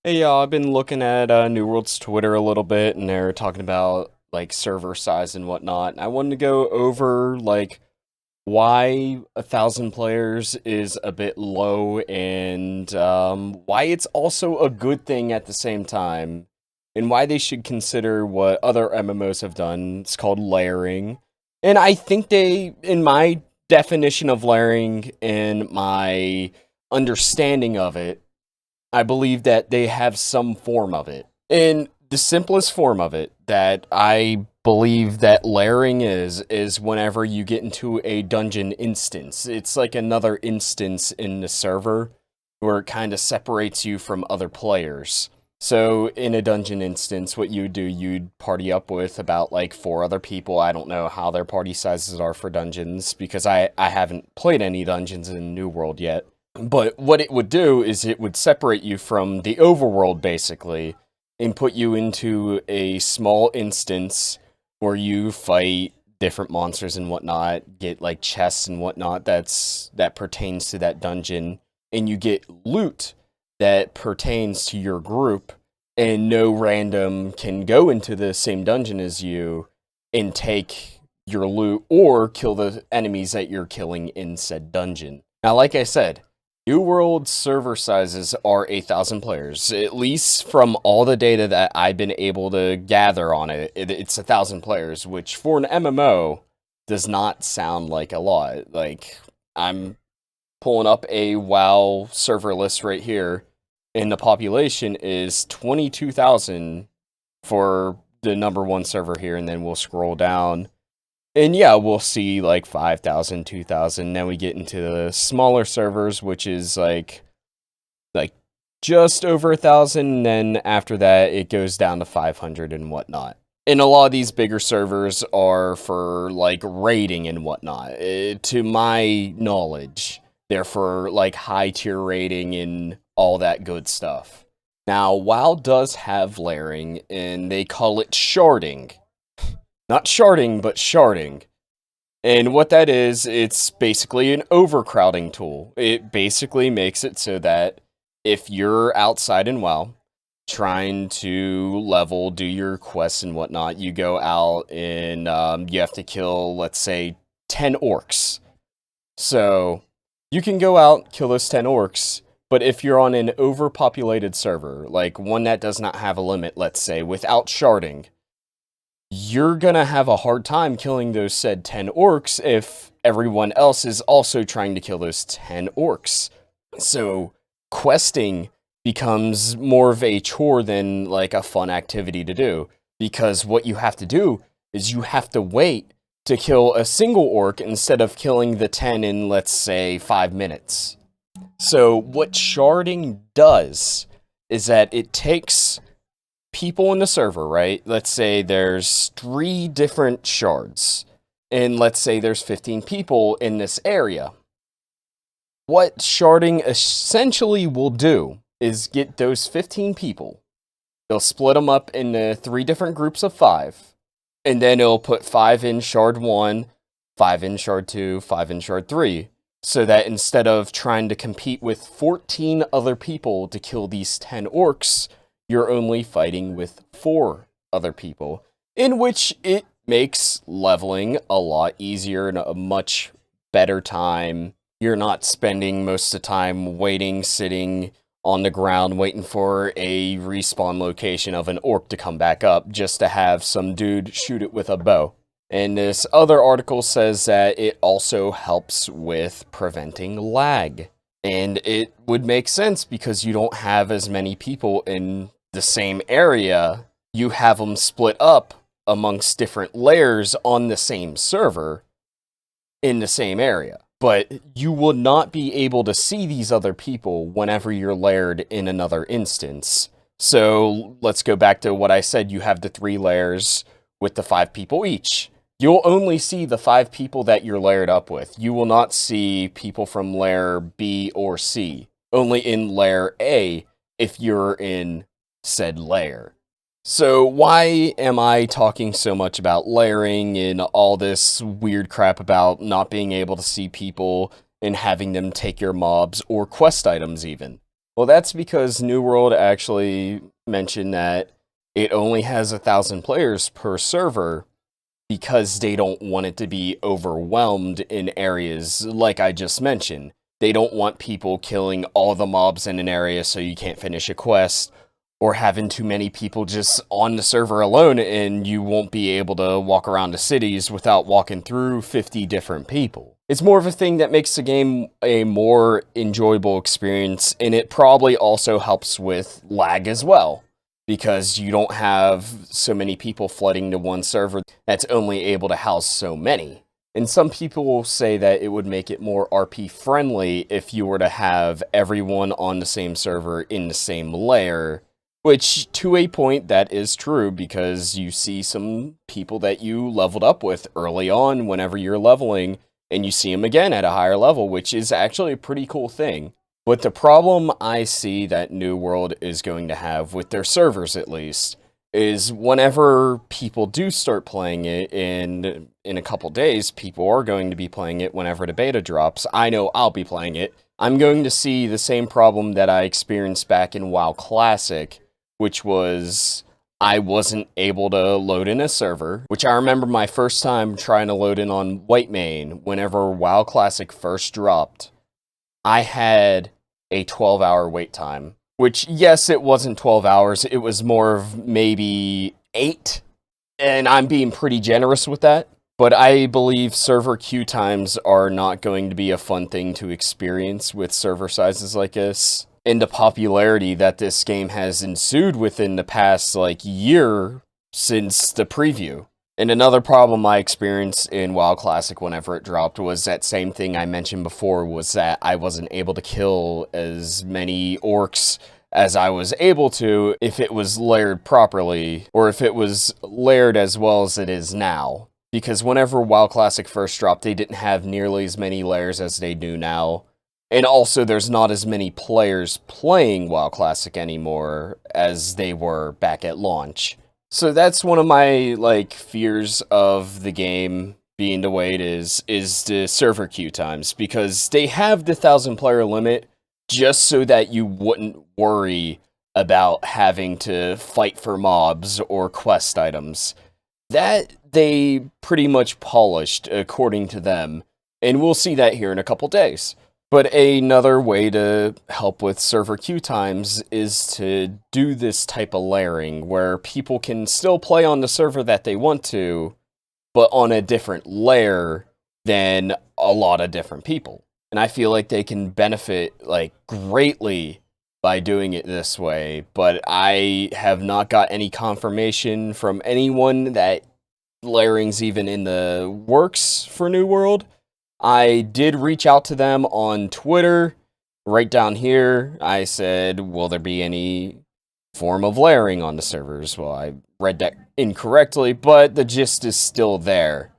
Hey, I've been looking at New World's Twitter a little bit, and they're talking about like server size and whatnot. And I wanted to go over like why 1,000 players is a bit low, and why it's also a good thing at the same time, and why they should consider what other MMOs have done. It's called layering, and I think they, in my definition of layering and my understanding of it, I believe that they have some form of it. And the simplest form of it that I believe that layering is whenever you get into a dungeon instance. It's like another instance in the server where it kind of separates you from other players. So in a dungeon instance, what you would do, you'd party up with about like four other people. I don't know how their party sizes are for dungeons because I haven't played any dungeons in New World yet. But what it would do is it would separate you from the overworld, basically, and put you into a small instance where you fight different monsters and whatnot, get like chests and whatnot that pertains to that dungeon, and you get loot that pertains to your group, and no random can go into the same dungeon as you and take your loot or kill the enemies that you're killing in said dungeon. Now, like I said, New World server sizes are 1,000 players. At least from all the data that I've been able to gather on it, it's 1,000 players, which for an MMO does not sound like a lot. Like, I'm pulling up a WoW server list right here, and the population is 22,000 for the number one server here, and then we'll scroll down. And yeah, we'll see like 5,000, 2,000. Then we get into the smaller servers, which is like just over 1,000. And then after that, it goes down to 500 and whatnot. And a lot of these bigger servers are for like raiding and whatnot. To my knowledge, they're for like high tier raiding and all that good stuff. Now, WoW does have layering, and they call it sharding. Not sharding, but sharding. And what that is, it's basically an overcrowding tool. It basically makes it so that if you're outside in WoW, trying to level, do your quests and whatnot, you go out and you have to kill, let's say, 10 orcs. So you can go out, kill those 10 orcs, but if you're on an overpopulated server, like one that does not have a limit, let's say, without sharding, you're gonna have a hard time killing those said 10 orcs if everyone else is also trying to kill those 10 orcs. So, questing becomes more of a chore than like a fun activity to do, because what you have to do is you have to wait to kill a single orc instead of killing the 10 in, let's say, 5 minutes. So, what sharding does is that it takes people in the server, right? Let's say there's 3 different shards, and let's say there's 15 people in this area. What sharding essentially will do is get those 15 people. They'll split them up into 3 different groups of 5, and then it'll put 5 in shard 1, 5 in shard 2, 5 in shard 3, so that instead of trying to compete with 14 other people to kill these 10 orcs, you're only fighting with 4 other people, in which it makes leveling a lot easier and a much better time. You're not spending most of the time waiting, sitting on the ground, waiting for a respawn location of an orc to come back up just to have some dude shoot it with a bow. And this other article says that it also helps with preventing lag. And it would make sense because you don't have as many people in the same area. You have them split up amongst different layers on the same server in the same area. But you will not be able to see these other people whenever you're layered in another instance. So let's go back to what I said. You have the 3 layers with the 5 people each. You'll only see the 5 people that you're layered up with. You will not see people from layer B or C. Only in layer A if you're in said layer. So why am I talking so much about layering and all this weird crap about not being able to see people and having them take your mobs or quest items even? Well, that's because New World actually mentioned that it only has 1,000 players per server because they don't want it to be overwhelmed in areas like I just mentioned. They don't want people killing all the mobs in an area so you can't finish a quest, or having too many people just on the server alone and you won't be able to walk around the cities without walking through 50 different people. It's more of a thing that makes the game a more enjoyable experience, and it probably also helps with lag as well, because you don't have so many people flooding to one server that's only able to house so many. And some people will say that it would make it more RP friendly if you were to have everyone on the same server in the same layer, which to a point that is true, because you see some people that you leveled up with early on whenever you're leveling, and you see them again at a higher level, which is actually a pretty cool thing. But the problem I see that New World is going to have, with their servers at least, is whenever people do start playing it, and in a couple days, people are going to be playing it whenever the beta drops. I know I'll be playing it. I'm going to see the same problem that I experienced back in WoW Classic, which was I wasn't able to load in a server, which I remember my first time trying to load in on Whitemane whenever WoW Classic first dropped. I had a 12-hour wait time, which, yes, it wasn't 12 hours, it was more of maybe 8, and I'm being pretty generous with that. But I believe server queue times are not going to be a fun thing to experience with server sizes like this, and the popularity that this game has ensued within the past, year since the preview. And another problem I experienced in WoW Classic whenever it dropped was that same thing I mentioned before, was that I wasn't able to kill as many orcs as I was able to if it was layered properly, or if it was layered as well as it is now. Because whenever WoW Classic first dropped, they didn't have nearly as many layers as they do now. And also, there's not as many players playing WoW Classic anymore as they were back at launch. So that's one of my, fears of the game being the way it is the server queue times, because they have the 1,000-player limit just so that you wouldn't worry about having to fight for mobs or quest items. That they pretty much polished, according to them, and we'll see that here in a couple days. But another way to help with server queue times is to do this type of layering, where people can still play on the server that they want to, but on a different layer than a lot of different people. And I feel like they can benefit, greatly by doing it this way, but I have not got any confirmation from anyone that layering's even in the works for New World. I did reach out to them on Twitter. Right down here, I said, will there be any form of layering on the servers? Well, I read that incorrectly, but the gist is still there.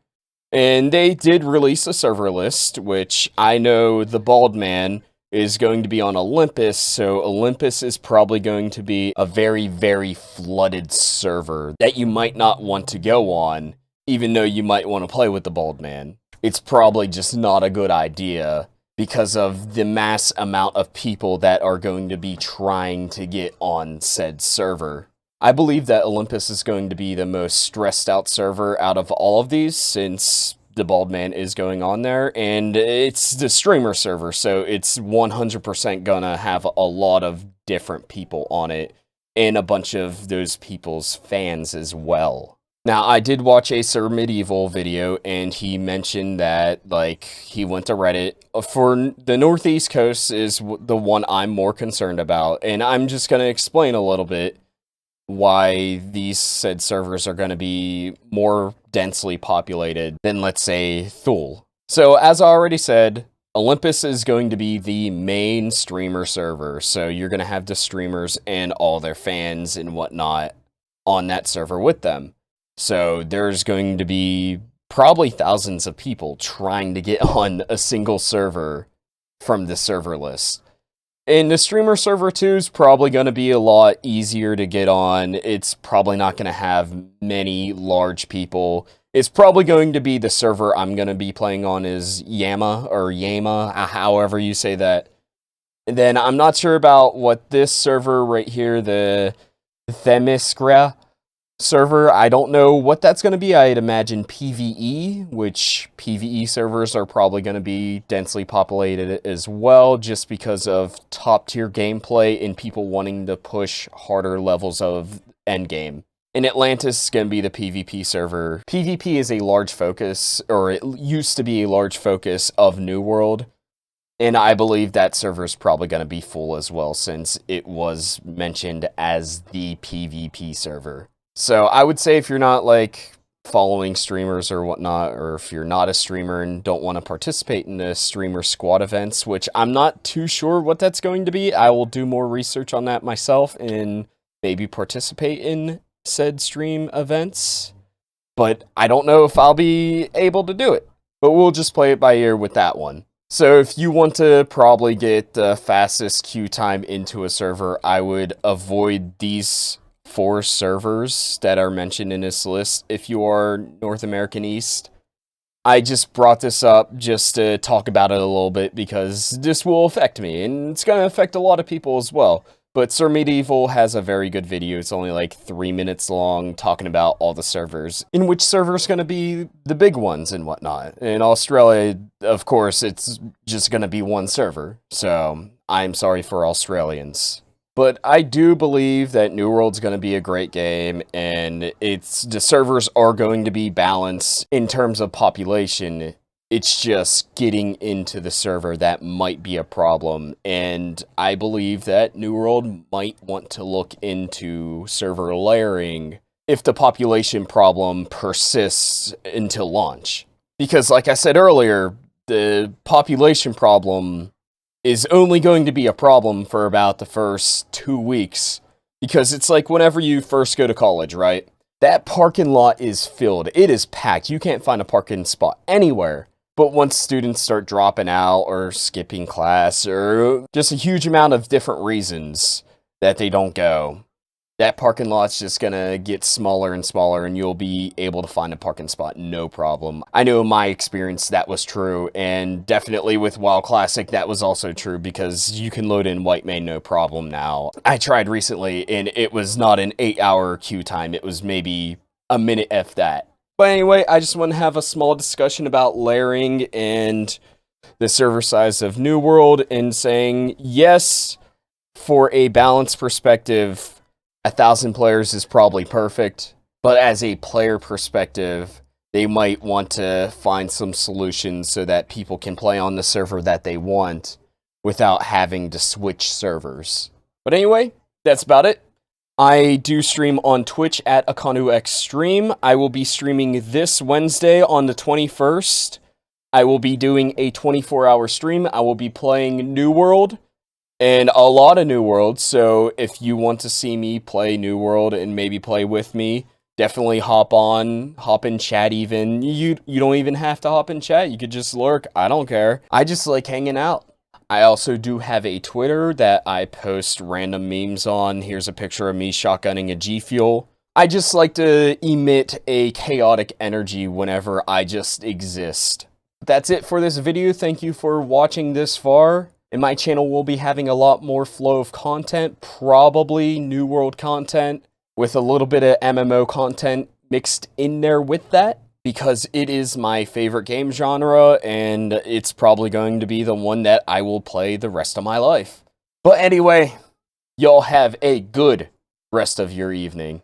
And they did release a server list, which I know the Bald Man is going to be on Olympus, so Olympus is probably going to be a very, very flooded server that you might not want to go on, even though you might want to play with the Bald Man. It's probably just not a good idea because of the mass amount of people that are going to be trying to get on said server. I believe that Olympus is going to be the most stressed out server out of all of these, since the Bald Man is going on there, and it's the streamer server, so it's 100% gonna have a lot of different people on it, and a bunch of those people's fans as well. Now, I did watch a Sir Medieval video, and he mentioned that, he went to Reddit. For the Northeast Coast is the one I'm more concerned about, and I'm just going to explain a little bit why these said servers are going to be more densely populated than, let's say, Thule. So, as I already said, Olympus is going to be the main streamer server, so you're going to have the streamers and all their fans and whatnot on that server with them. So there's going to be probably thousands of people trying to get on a single server from the server list. And the streamer server too is probably going to be a lot easier to get on. It's probably not going to have many large people. It's probably going to be the server I'm going to be playing on is Yama, or Yama, however you say that. And then I'm not sure about what this server right here, the Themyscira server. I don't know what that's going to be. I'd imagine PvE, which PvE servers are probably going to be densely populated as well, just because of top tier gameplay and people wanting to push harder levels of endgame. And Atlantis is going to be the PvP server. PvP is a large focus, or it used to be a large focus of New World. And I believe that server is probably going to be full as well, since it was mentioned as the PvP server. So I would say if you're not like following streamers or whatnot, or if you're not a streamer and don't want to participate in the streamer squad events, which I'm not too sure what that's going to be, I will do more research on that myself and maybe participate in said stream events. But I don't know if I'll be able to do it. But we'll just play it by ear with that one. So if you want to probably get the fastest queue time into a server, I would avoid these 4 servers that are mentioned in this list if you are North American East. I just brought this up just to talk about it a little bit because this will affect me, and it's going to affect a lot of people as well. But Sir Medieval has a very good video. It's only like 3 minutes long, talking about all the servers, in which server's going to be the big ones and whatnot. In Australia, of course, it's just going to be one server. So I'm sorry for Australians. But I do believe that New World's going to be a great game, and the servers are going to be balanced in terms of population. It's just getting into the server that might be a problem, and I believe that New World might want to look into server layering if the population problem persists until launch. Because like I said earlier, the population problem is only going to be a problem for about the first 2 weeks. Because it's like whenever you first go to college, right? That parking lot is filled. It is packed. You can't find a parking spot anywhere. But once students start dropping out or skipping class or just a huge amount of different reasons that they don't go, that parking lot's just gonna get smaller and smaller, and you'll be able to find a parking spot no problem. I know in my experience that was true, and definitely with WoW Classic that was also true, because you can load in White Main no problem now. I tried recently, and it was not an 8-hour queue time, it was maybe a minute if that. But anyway, I just want to have a small discussion about layering and the server size of New World, and saying, yes, for a balanced perspective, 1,000 players is probably perfect, but as a player perspective, they might want to find some solutions so that people can play on the server that they want without having to switch servers. But anyway, that's about it. I do stream on Twitch at AkanuXStream. I will be streaming this Wednesday on the 21st. I will be doing a 24-hour stream. I will be playing New World, and a lot of New World, so if you want to see me play New World and maybe play with me, definitely hop in chat even. You don't even have to hop in chat, you could just lurk, I don't care. I just like hanging out. I also do have a Twitter that I post random memes on. Here's a picture of me shotgunning a G Fuel. I just like to emit a chaotic energy whenever I just exist. That's it for this video. Thank you for watching this far. And my channel will be having a lot more flow of content, probably New World content, with a little bit of MMO content mixed in there with that, because it is my favorite game genre, and it's probably going to be the one that I will play the rest of my life. But anyway, y'all have a good rest of your evening.